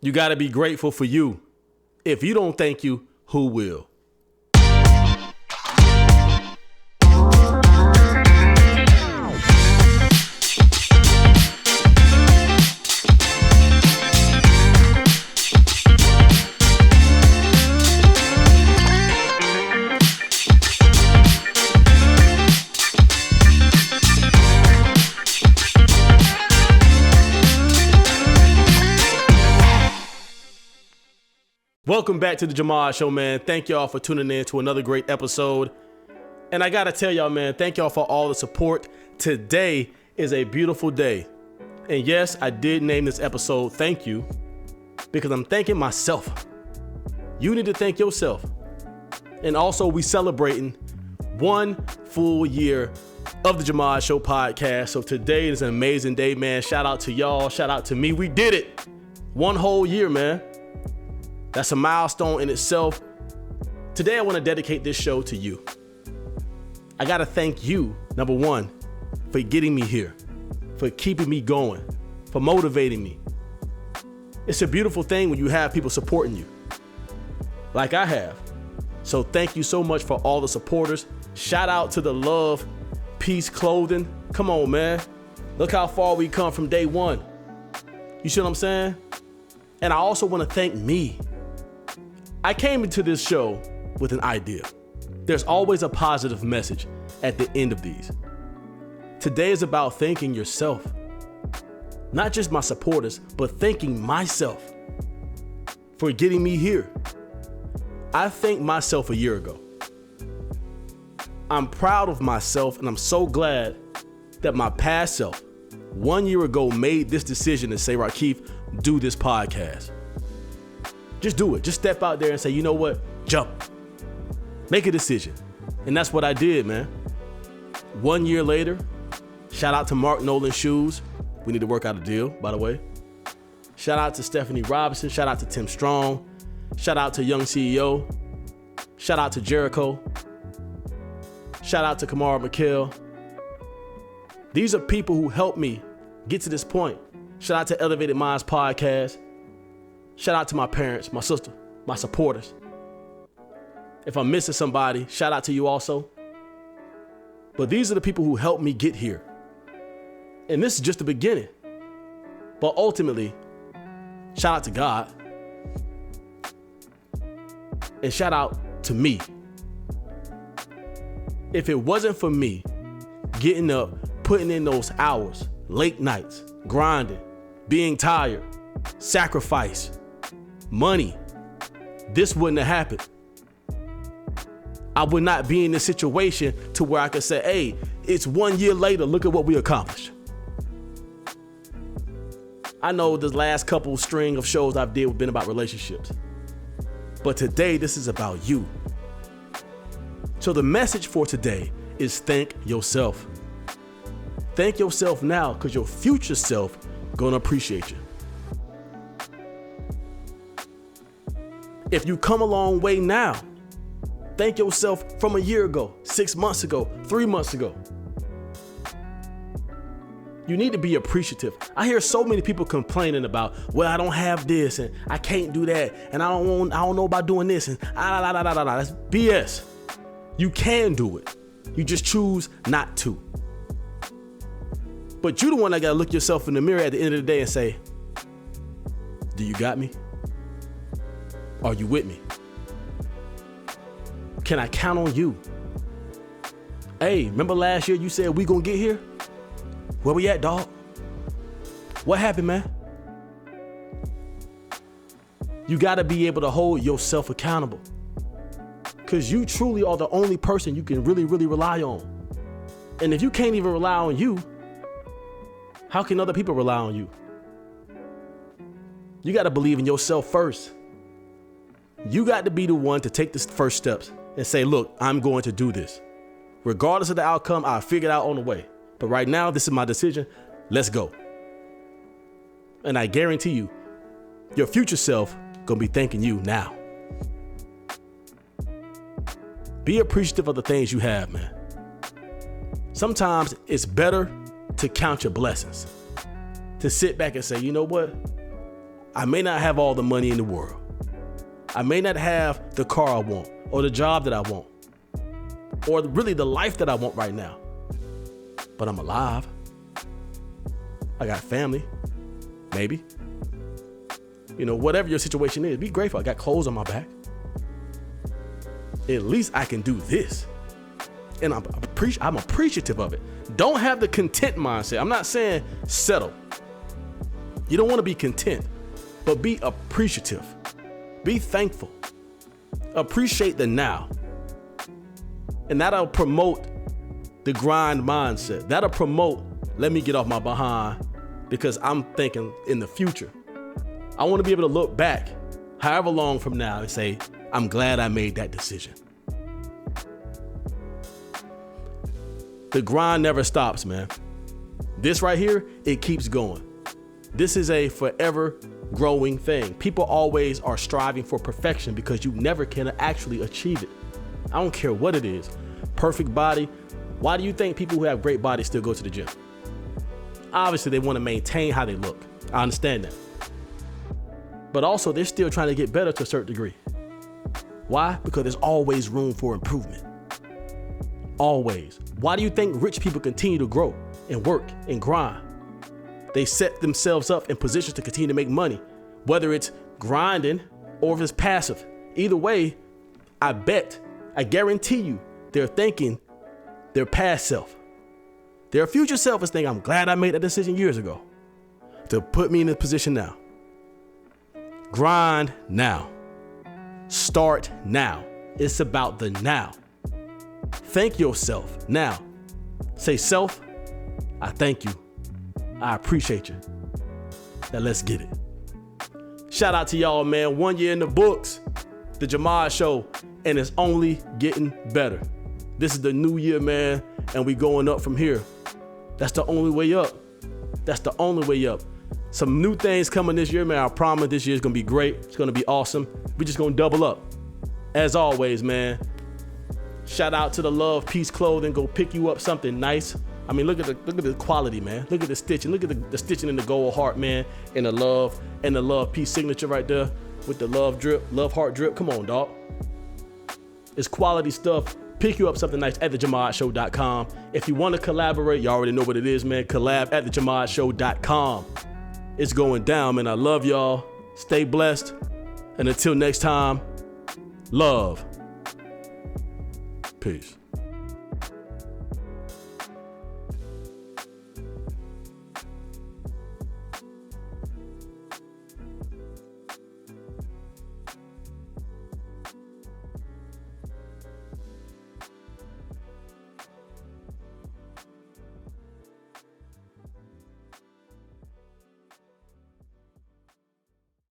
You got to be grateful for you. If you don't thank you, who will? Welcome back to the Jahmad Show, man. Thank y'all for tuning in to another great episode. And I got to tell y'all, man, thank y'all for all the support. Today is a beautiful day. And yes, I did name this episode Thank You because I'm thanking myself. You need to thank yourself. And also, we celebrating 1 full year of the Jahmad Show podcast. So today is an amazing day, man. Shout out to y'all. Shout out to me. We did it. 1 whole year, man. That's a milestone in itself. Today, I want to dedicate this show to you. I got to thank you, number one, for getting me here, for keeping me going, for motivating me. It's a beautiful thing when you have people supporting you, like I have. So thank you so much for all the supporters. Shout out to the Love Peace Clothing. Come on, man. Look how far we come from day one. You see what I'm saying? And I also want to thank me. I came into this show with an idea. There's always a positive message at the end of these. Today is about thanking yourself. Not just my supporters, but thanking myself for getting me here. I thanked myself a year ago. I'm proud of myself, and I'm so glad that my past self, 1 year ago, made this decision to say, Rakif, do this podcast. Just do it. Just step out there and say, you know what? Jump. Make a decision. And that's what I did, man. 1 year later, shout out to Mark Nolan Shoes. We need to work out a deal, by the way. Shout out to Stephanie Robinson. Shout out to Tim Strong. Shout out to Young CEO. Shout out to Jericho. Shout out to Kamara McKell. These are people who helped me get to this point. Shout out to Elevated Minds Podcast. Shout out to my parents, my sister, my supporters. If I'm missing somebody, shout out to you also. But these are the people who helped me get here. And this is just the beginning. But ultimately, shout out to God. And shout out to me. If it wasn't for me getting up, putting in those hours, late nights, grinding, being tired, sacrifice, money, this wouldn't have happened. I would not be in this situation to where I could say, hey, it's 1 year later, look at what we accomplished. I know the last couple string of shows I've did have been about relationships. But today, this is about you. So the message for today is thank yourself. Thank yourself now, because your future self gonna appreciate you. If you come a long way now, thank yourself from a year ago, 6 months ago, 3 months ago. You need to be appreciative. I hear so many people complaining about, well, I don't have this and I can't do that and I don't know about doing this and that's BS. You can do it. You just choose not to. But you the one that gotta look yourself in the mirror at the end of the day and say, do you got me? Are you with me? Can I count on you? Hey, remember last year you said we gonna get here? Where we at, dog? What happened, man? You gotta be able to hold yourself accountable. Because you truly are the only person you can really, really rely on. And if you can't even rely on you, how can other people rely on you? You gotta believe in yourself first. You got to be the one to take the first steps and say, look, I'm going to do this. Regardless of the outcome, I'll figure it out on the way. But right now, this is my decision. Let's go. And I guarantee you, your future self gonna be thanking you now. Be appreciative of the things you have, man. Sometimes it's better to count your blessings. To sit back and say, you know what? I may not have all the money in the world. I may not have the car I want or the job that I want or really the life that I want right now. But I'm alive. I got family, maybe. Whatever your situation is, be grateful. I got clothes on my back. At least I can do this. And I'm appreciative of it. Don't have the content mindset. I'm not saying settle. You don't want to be content, but be appreciative. Be thankful. Appreciate the now. And that'll promote the grind mindset. That'll promote, let me get off my behind because I'm thinking in the future. I want to be able to look back however long from now and say, I'm glad I made that decision. The grind never stops, man. This right here, it keeps going. This is a forever growing thing. People always are striving for perfection because you never can actually achieve it. I don't care what it is. Perfect body. Why do you think people who have great bodies still go to the gym? Obviously, they want to maintain how they look. I understand that. But also, they're still trying to get better to a certain degree. Why? Because there's always room for improvement. Always. Why do you think rich people continue to grow and work and grind? They set themselves up in positions to continue to make money, whether it's grinding or if it's passive. Either way, I guarantee you, they're thinking their past self. Their future self is thinking, I'm glad I made that decision years ago to put me in this position now. Grind now. Start now. It's about the now. Thank yourself now. Say, self, I thank you. I appreciate you. Now let's get it. Shout out to y'all, man. 1 year in the books, the Jahmad Show, and it's only getting better. This is the new year, man, and we going up from here. That's the only way up. That's the only way up. Some new things coming this year, man. I promise this year's gonna be great. It's gonna be awesome. We're just gonna double up. As always, man. Shout out to the Love Peace Clothing. Go pick you up something nice. I mean, look at the quality, man. Look at the stitching. Look at the stitching in the gold heart, man, and the Love Peace signature right there with the love drip, love heart drip. Come on, dog. It's quality stuff. Pick you up something nice at thejahmadshow.com. If you want to collaborate, you already know what it is, man. Collab at thejahmadshow.com. It's going down, man. I love y'all. Stay blessed. And until next time, love. Peace.